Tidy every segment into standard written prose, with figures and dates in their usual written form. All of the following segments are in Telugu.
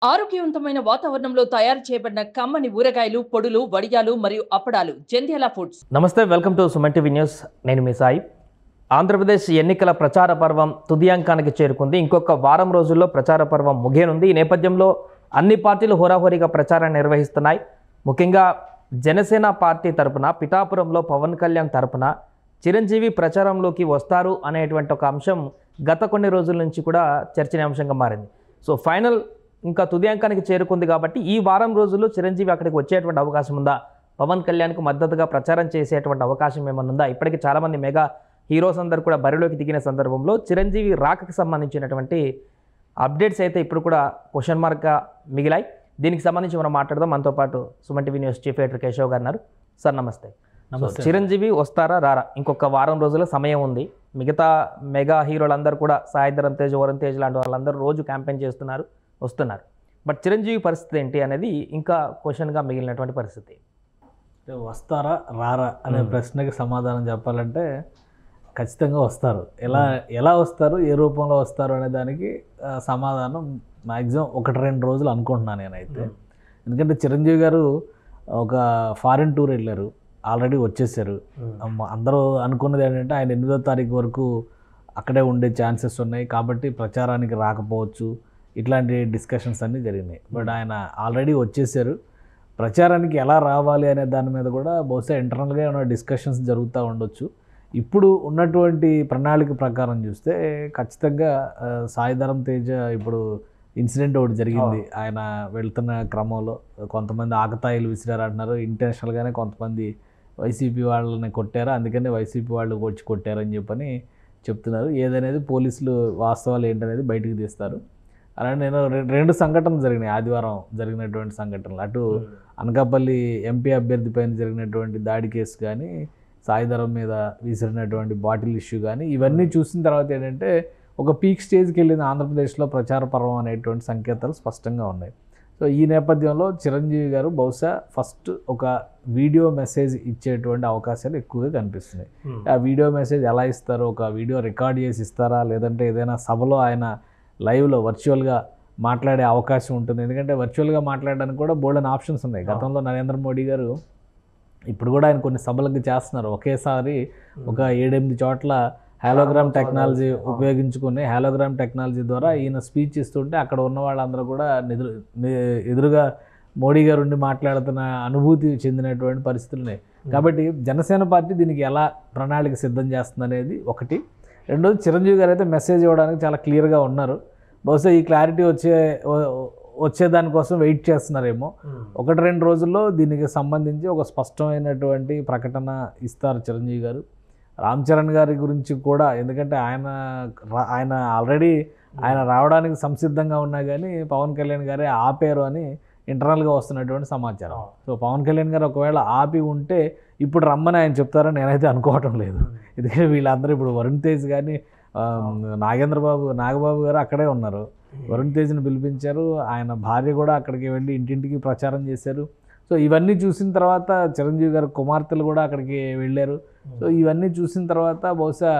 ఆరోగ్యవంతమైన వాతావరణంలో తయారు చేయబడిన కమ్మని ఊరగాయలు, పొడులు, వడియాలు మరియు అప్పడాలు జంధ్యాల ఫుడ్స్. నమస్తే, welcome to Suman TV news. నేను మీ సాయి. ఆంధ్రప్రదేశ్ ఎన్నికల ప్రచార పర్వం తుదియాంకానికి చేరుకుంది. ఇంకొక వారం రోజుల్లో ప్రచార పర్వం ముగియనుంది. ఈ నేపథ్యంలో అన్ని పార్టీలు హోరాహోరీగా ప్రచారాన్ని నిర్వహిస్తున్నాయి. ముఖ్యంగా జనసేన పార్టీ తరపున పిఠాపురంలో పవన్ కళ్యాణ్ తరపున చిరంజీవి ప్రచారంలోకి వస్తారు అనేటువంటి ఒక అంశం గత కొన్ని రోజుల నుంచి కూడా చర్చనీయాంశంగా మారింది. సో ఫైనల్ ఇంకా తుదియాంకానికి చేరుకుంది కాబట్టి ఈ వారం రోజుల్లో చిరంజీవి అక్కడికి వచ్చేటువంటి అవకాశం ఉందా? పవన్ కళ్యాణ్కు మద్దతుగా ప్రచారం చేసేటువంటి అవకాశం ఏమన్నా ఉందా? ఇప్పటికీ చాలామంది మెగా హీరోస్ అందరూ కూడా బరిలోకి దిగిన సందర్భంలో చిరంజీవి రాకకు సంబంధించినటువంటి అప్డేట్స్ అయితే ఇప్పుడు కూడా క్వశ్చన్ మార్క్గా మిగిలాయి. దీనికి సంబంధించి మనం మాట్లాడదాం. మనతో పాటు Suman TV news chief editor Keshav గారు ఉన్నారు. సార్ నమస్తే. నమస్తే. చిరంజీవి వస్తారా రారా? ఇంకొక వారం రోజుల సమయం ఉంది. మిగతా మెగా హీరోలందరూ కూడా సాయిధరం తేజ్, వరుణ్ తేజ్ లాంటి వాళ్ళందరూ రోజు క్యాంపెయిన్ చేస్తున్నారు, వస్తున్నారు. బట్ చిరంజీవి పరిస్థితి ఏంటి అనేది ఇంకా క్వశ్చన్గా మిగిలినటువంటి పరిస్థితి. వస్తారా రారా అనే ప్రశ్నకి సమాధానం చెప్పాలంటే ఖచ్చితంగా వస్తారు. ఎలా వస్తారు, ఏ రూపంలో వస్తారు అనే దానికి సమాధానం మ్యాక్సిమం 1-2 రోజులు అనుకుంటున్నాను నేనైతే. ఎందుకంటే చిరంజీవి గారు ఒక ఫారిన్ టూర్ వెళ్ళారు, ఆల్రెడీ వచ్చేసారు. అందరూ అనుకున్నది ఏంటంటే ఆయన 8వ తారీఖు వరకు అక్కడే ఉండే ఛాన్సెస్ ఉన్నాయి కాబట్టి ప్రచారానికి రాకపోవచ్చు, ఇట్లాంటి డిస్కషన్స్ అన్నీ జరిగినాయి. బట్ ఆయన ఆల్రెడీ వచ్చేసారు. ప్రచారానికి ఎలా రావాలి అనే దాని మీద కూడా బహుశా ఇంటర్నల్గా ఏమైనా డిస్కషన్స్ జరుగుతూ ఉండొచ్చు. ఇప్పుడు ఉన్నటువంటి ప్రణాళిక ప్రకారం చూస్తే ఖచ్చితంగా సాయిధరం తేజ ఇప్పుడు ఇన్సిడెంట్ ఒకటి జరిగింది. ఆయన వెళ్తున్న క్రమంలో కొంతమంది ఆకతాయిలు విసిరారు అంటున్నారు. ఇంటెన్షనల్గానే కొంతమంది వైసీపీ వాళ్ళని కొట్టారు, అందుకనే వైసీపీ వాళ్ళు వచ్చి కొట్టారని చెప్పని చెప్తున్నారు. ఏదనేది పోలీసులు వాస్తవాలు ఏంటనేది బయటికి తీస్తారు. అలానే నేను 2 సంఘటనలు జరిగినాయి ఆదివారం జరిగినటువంటి సంఘటనలు. అటు అనకాపల్లి ఎంపీ అభ్యర్థి పైన జరిగినటువంటి దాడి కేసు కానీ, సాయిధరం మీద విసిరినటువంటి బాటిల్ ఇష్యూ కానీ, ఇవన్నీ చూసిన తర్వాత ఏంటంటే ఒక పీక్ స్టేజ్కి వెళ్ళిన ఆంధ్రప్రదేశ్లో ప్రచార పర్వం అనేటువంటి సంకేతాలు స్పష్టంగా ఉన్నాయి. సో ఈ నేపథ్యంలో చిరంజీవి గారు బహుశా ఫస్ట్ ఒక వీడియో మెసేజ్ ఇచ్చేటువంటి అవకాశాలు ఎక్కువగా కనిపిస్తున్నాయి. ఆ వీడియో మెసేజ్ ఎలా ఇస్తారో, ఒక వీడియో రికార్డ్ చేసి ఇస్తారా, లేదంటే ఏదైనా సభలో ఆయన లైవ్లో వర్చువల్గా మాట్లాడే అవకాశం ఉంటుంది. ఎందుకంటే వర్చువల్గా మాట్లాడడానికి కూడా బోల్డెన్ ఆప్షన్స్ ఉన్నాయి. గతంలో నరేంద్ర మోడీ గారు, ఇప్పుడు కూడా ఆయన కొన్ని సభలకు చేస్తున్నారు. ఒకేసారి ఒక 7-8 చోట్ల హాలోగ్రామ్ టెక్నాలజీ ఉపయోగించుకుని హాలోగ్రామ్ టెక్నాలజీ ద్వారా ఈయన స్పీచ్ ఇస్తుంటే అక్కడ ఉన్న వాళ్ళందరూ కూడా ఎదురుగా మోడీ గారు ఉండి మాట్లాడుతున్న అనుభూతి చెందినటువంటి పరిస్థితులు ఉన్నాయి. కాబట్టి జనసేన పార్టీ దీనికి ఎలా ప్రణాళిక సిద్ధం చేస్తుంది అనేది ఒకటి. రెండోది, చిరంజీవి గారు అయితే మెసేజ్ ఇవ్వడానికి చాలా క్లియర్గా ఉన్నారు. బహుశా ఈ క్లారిటీ వచ్చేదానికోసం వెయిట్ చేస్తున్నారేమో. 1-2 రోజుల్లో దీనికి సంబంధించి ఒక స్పష్టమైనటువంటి ప్రకటన ఇస్తారు చిరంజీవి గారు. రామ్ చరణ్ గారి గురించి కూడా, ఎందుకంటే ఆయన ఆల్రెడీ ఆయన రావడానికి సంసిద్ధంగా ఉన్నా కానీ పవన్ కళ్యాణ్ గారే ఆపారు అని ఇంటర్నల్గా వస్తున్నటువంటి సమాచారం. సో పవన్ కళ్యాణ్ గారు ఒకవేళ ఆపి ఉంటే ఇప్పుడు రమ్మని ఆయన చెప్తారని నేనైతే అనుకోవటం లేదు. ఎందుకంటే వీళ్ళందరూ ఇప్పుడు వరుణ్ తేజ్ కానీ, నాగబాబు గారు అక్కడే ఉన్నారు. వరుణ్ తేజ్ని పిలిపించారు. ఆయన భార్య కూడా అక్కడికి వెళ్ళి ఇంటింటికి ప్రచారం చేశారు. సో ఇవన్నీ చూసిన తర్వాత చిరంజీవి గారు కుమార్తెలు కూడా అక్కడికి వెళ్ళారు. సో ఇవన్నీ చూసిన తర్వాత బహుశా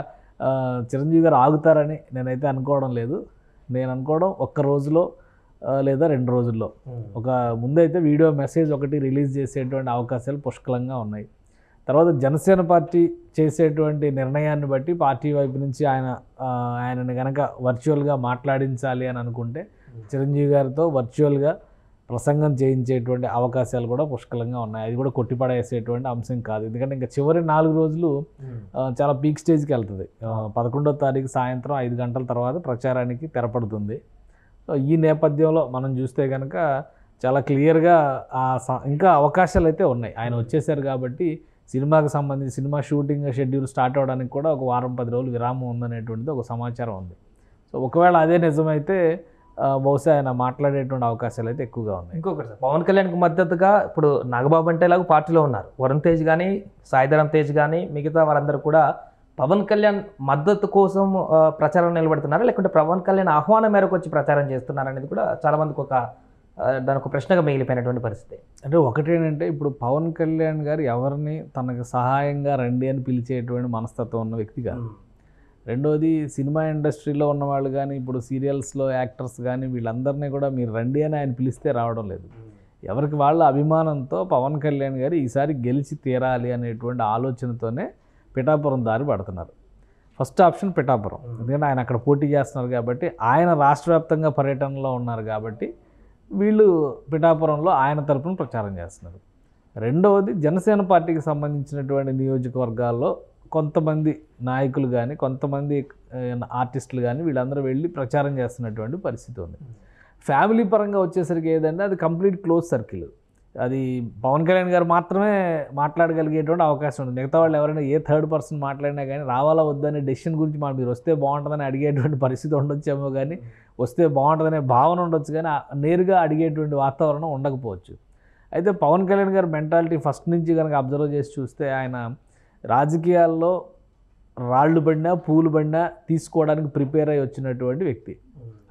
చిరంజీవి గారు ఆగుతారని నేనైతే అనుకోవడం లేదు. నేను అనుకోవడం 1 రోజులో లేదా 2 రోజుల్లో ఒక ముందైతే వీడియో మెసేజ్ ఒకటి రిలీజ్ చేసేటువంటి అవకాశాలు పుష్కలంగా ఉన్నాయి. తర్వాత జనసేన పార్టీ చేసేటువంటి నిర్ణయాన్ని బట్టి పార్టీ వైపు నుంచి ఆయనని కనుక వర్చువల్గా మాట్లాడించాలి అని అనుకుంటే చిరంజీవి గారితో వర్చువల్గా ప్రసంగం చేయించేటువంటి అవకాశాలు కూడా పుష్కలంగా ఉన్నాయి. అది కూడా కొట్టిపడేసేటువంటి అంశం కాదు. ఎందుకంటే ఇంకా చివరి 4 రోజులు చాలా పీక్ స్టేజ్కి వెళ్తుంది. 11వ తారీఖు సాయంత్రం 5 గంటల తర్వాత ప్రచారానికి తెరపడుతుంది. సో ఈ నేపథ్యంలో మనం చూస్తే కనుక చాలా క్లియర్గా ఇంకా అవకాశాలు అయితే ఉన్నాయి. ఆయన వచ్చేసారు కాబట్టి సినిమాకి సంబంధించి సినిమా షూటింగ్ షెడ్యూల్ స్టార్ట్ అవ్వడానికి కూడా ఒక 1-10 రోజులు విరామం ఉందనేటువంటిది ఒక సమాచారం ఉంది. సో ఒకవేళ అదే నిజమైతే బహుశా ఆయన మాట్లాడేటువంటి అవకాశాలు అయితే ఎక్కువగా ఉన్నాయి. ఇంకొకటి సార్, పవన్ కళ్యాణ్కి మద్దతుగా ఇప్పుడు నాగబాబు అంటే లాగా పార్టీలో ఉన్నారు. వరుణ్ తేజ్ కానీ, సాయిధరం తేజ్ కానీ, మిగతా వారందరూ కూడా పవన్ కళ్యాణ్ మద్దతు కోసం ప్రచారం నిలబడుతున్నారు, లేకుంటే పవన్ కళ్యాణ్ ఆహ్వానం మేరకు వచ్చి ప్రచారం చేస్తున్నారు అనేది కూడా చాలామందికి దానికి ప్రశ్నగా మిగిలిపోయినటువంటి పరిస్థితి. అంటే ఒకటేంటంటే ఇప్పుడు పవన్ కళ్యాణ్ గారు ఎవరిని తనకు సహాయంగా రండి అని పిలిచేటువంటి మనస్తత్వం ఉన్న వ్యక్తి కాదు. రెండోది సినిమా ఇండస్ట్రీలో ఉన్న వాళ్ళు కానీ ఇప్పుడు సీరియల్స్లో యాక్టర్స్ కానీ వీళ్ళందరినీ కూడా మీరు రండి అని ఆయన పిలిస్తే రావడం లేదు. ఎవరికి వాళ్ళ అభిమానంతో పవన్ కళ్యాణ్ గారు ఈసారి గెలిచి తీరాలి అనేటువంటి ఆలోచనతోనే పిఠాపురం దారి పడుతున్నారు. ఫస్ట్ ఆప్షన్ పిఠాపురం, ఎందుకంటే ఆయన అక్కడ పోటీ చేస్తున్నారు కాబట్టి, ఆయన రాష్ట్ర వ్యాప్తంగా పర్యటనలో ఉన్నారు కాబట్టి వీళ్ళు పిఠాపురంలో ఆయన తరపున ప్రచారం చేస్తున్నారు. రెండవది జనసేన పార్టీకి సంబంధించినటువంటి నియోజకవర్గాల్లో కొంతమంది నాయకులు కానీ కొంతమంది ఆర్టిస్టులు కానీ వీళ్ళందరూ వెళ్ళి ప్రచారం చేస్తున్నటువంటి పరిస్థితి ఉంది. ఫ్యామిలీ పరంగా వచ్చేసరికి ఏదంటే అది కంప్లీట్ క్లోజ్ సర్కిల్, అది పవన్ కళ్యాణ్ గారు మాత్రమే మాట్లాడగలిగేటువంటి అవకాశం ఉంది. మిగతా వాళ్ళు ఎవరైనా ఏ థర్డ్ పర్సన్ మాట్లాడినా కానీ రావాలా వద్దనే డెసిషన్ గురించి మీరు వస్తే బాగుంటుందని అడిగేటువంటి పరిస్థితి ఉండొచ్చేమో, కానీ వస్తే బాగుంటుందనే భావన ఉండొచ్చు, కానీ నేరుగా అడిగేటువంటి వాతావరణం ఉండకపోవచ్చు. అయితే పవన్ కళ్యాణ్ గారి మెంటాలిటీ ఫస్ట్ నుంచి కనుక అబ్జర్వ్ చేసి చూస్తే ఆయన రాజకీయాల్లో రాళ్ళు పడినా పూలు పడినా తీసుకోవడానికి ప్రిపేర్ అయ్యి వచ్చినటువంటి వ్యక్తి.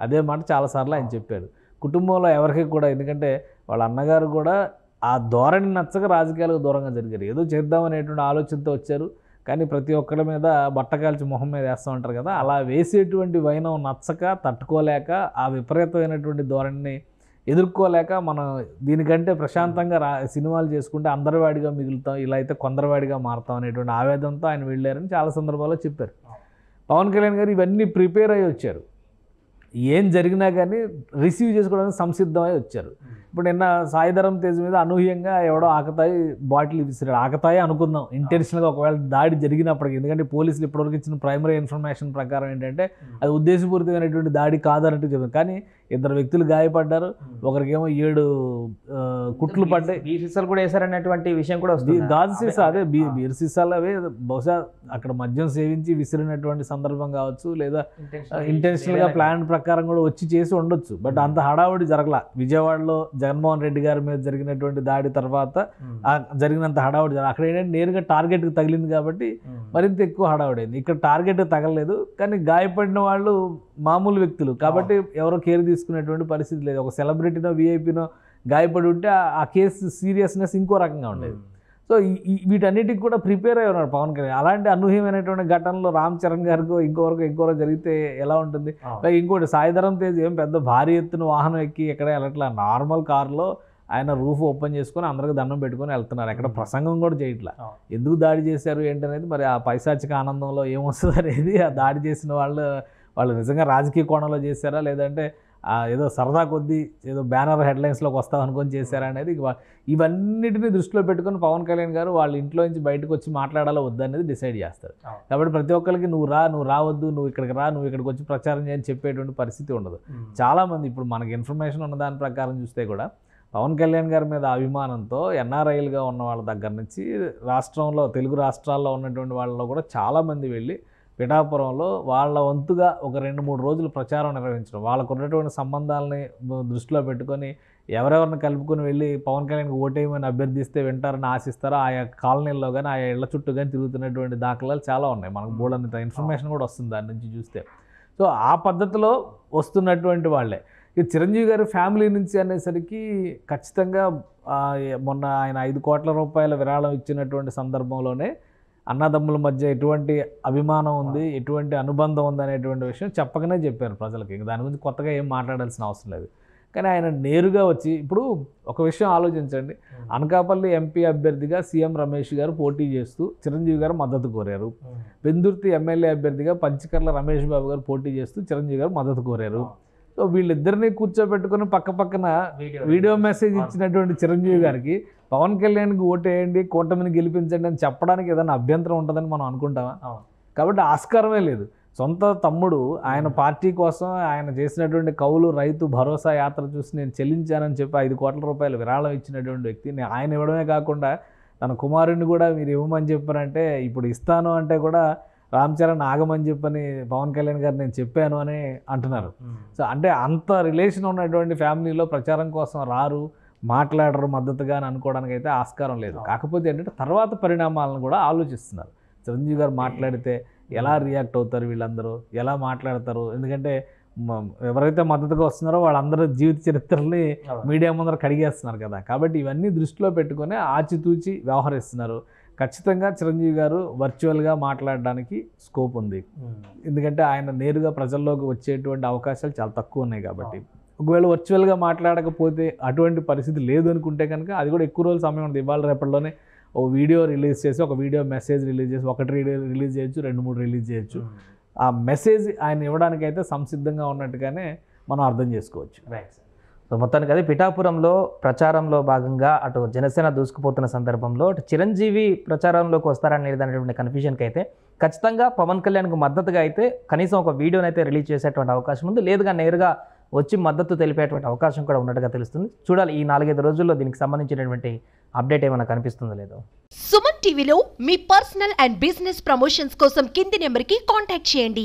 అదే మాట చాలాసార్లు ఆయన చెప్పారు. కుటుంబంలో ఎవరికి కూడా, ఎందుకంటే వాళ్ళ అన్నగారు కూడా ఆ ధోరణి నచ్చక రాజకీయాలకు దూరంగా జరిగారు. ఏదో చేద్దామనేటువంటి ఆలోచనతో వచ్చారు, కానీ ప్రతి ఒక్కరి మీద బట్టకాల్చి మొహం మీద వేస్తూ ఉంటారు కదా, అలా వేసేటువంటి వైనం నచ్చక తట్టుకోలేక ఆ విపరీతమైనటువంటి ధోరణిని ఎదుర్కోలేక మనం దీనికంటే ప్రశాంతంగా సినిమాలు చేసుకుంటే అందరివాడిగా మిగులుతాం, ఇలా అయితే కొందరివాడిగా మారుతాం అనేటువంటి ఆవేదనతో ఆయన వెళ్ళారని చాలా సందర్భాల్లో చెప్పారు. పవన్ కళ్యాణ్ గారు ఇవన్నీ ప్రిపేర్ అయ్యి వచ్చారు, ఏం జరిగినా కానీ రిసీవ్ చేసుకోవడానికి సంసిద్ధమై వచ్చారు. ఇప్పుడు నిన్న సాయిధరం తేజ్ మీద అనూహ్యంగా ఎవడో ఆకతాయి బాటిల్ విసిరాడు. ఆకతాయి అనుకుందాం ఇంటెన్షనల్గా ఒకవేళ దాడి జరిగినప్పటికీ, ఎందుకంటే పోలీసులు ఇప్పటివరకు ఇచ్చిన ప్రైమరీ ఇన్ఫర్మేషన్ ప్రకారం ఏంటంటే అది ఉద్దేశపూరితమైనటువంటి దాడి కాదన్నట్టు చెప్పారు. కానీ ఇద్దరు వ్యక్తులు గాయపడ్డారు, ఒకరికేమో 7 కుట్లు పడ్డాయి. బీర్ సీసాలు కూడా వేశారనేటువంటి విషయం కూడా వస్తుంది. గాజు సీసా, అదే బీర్ సీసాలు అవే బహుశా అక్కడ మద్యం సేవించి విసిరినటువంటి సందర్భం కావచ్చు, లేదా ఇంటెన్షనల్గా ప్లాన్ ప్రకారం కూడా వచ్చి చేసి ఉండొచ్చు. బట్ అంత హడావుడి జరగల. విజయవాడలో జగన్మోహన్ రెడ్డి గారి మీద జరిగినటువంటి దాడి తర్వాత జరిగినంత హడావుడి అక్కడ ఏంటంటే నేరుగా టార్గెట్కి తగిలింది కాబట్టి మరింత ఎక్కువ హడావుడైంది. ఇక్కడ టార్గెట్ తగలలేదు, కానీ గాయపడిన వాళ్ళు మామూలు వ్యక్తులు కాబట్టి ఎవరో కేర్ తీసుకునేటువంటి పరిస్థితి లేదు. ఒక సెలబ్రిటీనో విఐపీనో గాయపడి ఉంటే ఆ కేసు సీరియస్నెస్ ఇంకో రకంగా ఉండేది. సో వీటన్నిటికి కూడా ప్రిపేర్ అయి ఉన్నారు పవన్ కళ్యాణ్. అలాంటి అనూహ్యమైనటువంటి ఘటనలో రామ్ చరణ్ గారికి ఇంకోవరకు జరిగితే ఎలా ఉంటుంది? ఇంకోటి సాయిధరం తేజ్ ఏం పెద్ద భారీ ఎత్తున వాహనం ఎక్కి ఎక్కడ వెళ్ళట్లా, నార్మల్ కారులో ఆయన రూఫ్ ఓపెన్ చేసుకొని అందరికి దండం పెట్టుకొని వెళ్తున్నారు. ఎక్కడ ప్రసంగం కూడా చేయట్లా. ఎందుకు దాడి చేశారు ఏంటనేది మరి ఆ పైశాచిక ఆనందంలో ఏమొస్తుంది అనేది, ఆ దాడి చేసిన వాళ్ళు నిజంగా రాజకీయ కోణంలో చేశారా, లేదంటే ఏదో సరదా కొద్దీ ఏదో బ్యానర్ హెడ్లైన్స్లోకి వస్తాం అనుకొని చేశారా అనేది, ఇవన్నిటిని దృష్టిలో పెట్టుకొని పవన్ కళ్యాణ్ గారు వాళ్ళ ఇంట్లో నుంచి బయటకు వచ్చి మాట్లాడాలో వద్దనేది డిసైడ్ చేస్తారు. కాబట్టి ప్రతి ఒక్కరికి నువ్వు రావద్దు, నువ్వు ఇక్కడికి రా, నువ్వు ఇక్కడికి వచ్చి ప్రచారం చేయని చెప్పేటువంటి పరిస్థితి ఉండదు. చాలామంది ఇప్పుడు మనకి ఇన్ఫర్మేషన్ ఉన్న దాని ప్రకారం చూస్తే కూడా పవన్ కళ్యాణ్ గారి మీద అభిమానంతో ఎన్ఆర్ఐలుగా ఉన్న వాళ్ళ దగ్గర నుంచి రాష్ట్రంలో తెలుగు రాష్ట్రాల్లో ఉన్నటువంటి వాళ్ళలో కూడా చాలామంది వెళ్ళి పిఠాపురంలో వాళ్ళ వంతుగా ఒక 2-3 రోజులు ప్రచారం నిర్వహించడం, వాళ్ళకు ఉన్నటువంటి సంబంధాలని దృష్టిలో పెట్టుకొని ఎవరెవరిని కలుపుకొని వెళ్ళి పవన్ కళ్యాణ్కి ఓటేయమని అభ్యర్థిస్తే వింటారని ఆశిస్తారో ఆయా కాలనీల్లో కానీ ఆయా ఇళ్ల చుట్టూ కానీ తిరుగుతున్నటువంటి దాఖలాలు చాలా ఉన్నాయి. మనకు బోల్డంత ఇన్ఫర్మేషన్ కూడా వస్తుంది దాని నుంచి చూస్తే. సో ఆ పద్ధతిలో వస్తున్నటువంటి వాళ్ళే. ఇక చిరంజీవి గారి ఫ్యామిలీ నుంచి అనేసరికి ఖచ్చితంగా మొన్న ఆయన 5 కోట్ల రూపాయల విరాళం ఇచ్చినటువంటి సందర్భంలోనే అన్నదమ్ముల మధ్య ఎటువంటి అభిమానం ఉంది, ఎటువంటి అనుబంధం ఉంది అనేటువంటి విషయం చెప్పకనే చెప్పారు ప్రజలకి. దాని గురించి కొత్తగా ఏం మాట్లాడాల్సిన అవసరం లేదు. కానీ ఆయన నేరుగా వచ్చి, ఇప్పుడు ఒక విషయం ఆలోచించండి, అనకాపల్లి ఎంపీ అభ్యర్థిగా సీఎం రమేష్ గారు పోటీ చేస్తూ చిరంజీవి గారు మద్దతు కోరారు. పెందుర్తి ఎమ్మెల్యే అభ్యర్థిగా పంచకర్ల రమేష్ బాబు గారు పోటీ చేస్తూ చిరంజీవి గారు మద్దతు కోరారు. సో వీళ్ళిద్దరినీ కూర్చోబెట్టుకుని పక్కన వీడియో మెసేజ్ ఇచ్చినటువంటి చిరంజీవి గారికి పవన్ కళ్యాణ్కి ఓటేయండి, కూటమిని గెలిపించండి అని చెప్పడానికి ఏదైనా అభ్యంతరం ఉంటుందని మనం అనుకుంటామా? కాబట్టి ఆస్కారమే లేదు. సొంత తమ్ముడు ఆయన పార్టీ కోసం ఆయన చేసినటువంటి కౌలు రైతు భరోసా యాత్ర చూసి నేను చెల్లించానని చెప్పి 5 కోట్ల రూపాయలు విరాళం ఇచ్చినటువంటి వ్యక్తి ఆయన ఇవ్వడమే కాకుండా తన కుమారుడిని కూడా మీరు ఇవ్వమని చెప్పారంటే, ఇప్పుడు ఇస్తాను అంటే కూడా రామ్ చరణ్ ఆగమని చెప్పని పవన్ కళ్యాణ్ గారు నేను చెప్పాను అని అంటున్నారు. సో అంటే అంత రిలేషన్ ఉన్నటువంటి ఫ్యామిలీలో ప్రచారం కోసం రారు, మాట్లాడరు మద్దతుగా అని అనుకోవడానికి అయితే ఆస్కారం లేదు. కాకపోతే ఏంటంటే తర్వాత పరిణామాలను కూడా ఆలోచిస్తున్నారు. చిరంజీవి గారు మాట్లాడితే ఎలా రియాక్ట్ అవుతారు, వీళ్ళందరూ ఎలా మాట్లాడతారు, ఎందుకంటే ఎవరైతే మద్దతుగా వస్తున్నారో వాళ్ళందరూ జీవిత చరిత్రల్ని మీడియా ముందర కడిగేస్తున్నారు కదా. కాబట్టి ఇవన్నీ దృష్టిలో పెట్టుకొని ఆచితూచి వ్యవహరిస్తున్నారు. ఖచ్చితంగా చిరంజీవి గారు వర్చువల్గా మాట్లాడడానికి స్కోప్ ఉంది. ఎందుకంటే ఆయన నేరుగా ప్రజల్లోకి వచ్చేటువంటి అవకాశాలు చాలా తక్కువ ఉన్నాయి కాబట్టి. ఒకవేళ వర్చువల్గా మాట్లాడకపోతే అటువంటి పరిస్థితి లేదు అనుకుంటే కనుక అది కూడా ఎక్కువ రోజుల సమయం ఉంది. ఇవాళ రేపటిలోనే ఓ వీడియో రిలీజ్ చేసి, ఒక వీడియో మెసేజ్ రిలీజ్ చేసి, ఒకటి రిలీజ్ చేయొచ్చు, 2-3 రిలీజ్ చేయొచ్చు. ఆ మెసేజ్ ఆయన ఇవ్వడానికైతే సంసిద్ధంగా ఉన్నట్టుగానే మనం అర్థం చేసుకోవచ్చు. సో మొత్తానికి అది పిఠాపురంలో ప్రచారంలో భాగంగా అటు జనసేన దూసుకుపోతున్న సందర్భంలో అటు చిరంజీవి ప్రచారంలోకి వస్తారనేటువంటి కన్ఫ్యూజన్కి అయితే ఖచ్చితంగా పవన్ కళ్యాణ్కు మద్దతుగా అయితే కనీసం ఒక వీడియోని అయితే రిలీజ్ చేసేటువంటి అవకాశం ఉంది. లేదుగా నేరుగా వచ్చి మద్దతు తెలిపేటువంటి అవకాశం కూడా ఉన్నట్టుగా తెలుస్తుంది. చూడాలి ఈ 4-5 రోజుల్లో దీనికి సంబంధించినటువంటి అప్డేట్ ఏమైనా కనిపిస్తుందో లేదో. సుమన్ టీవీలో మీ పర్సనల్ అండ్ బిజినెస్ ప్రమోషన్స్ కోసం కింది నెంబర్కి కాంటాక్ట్ చేయండి.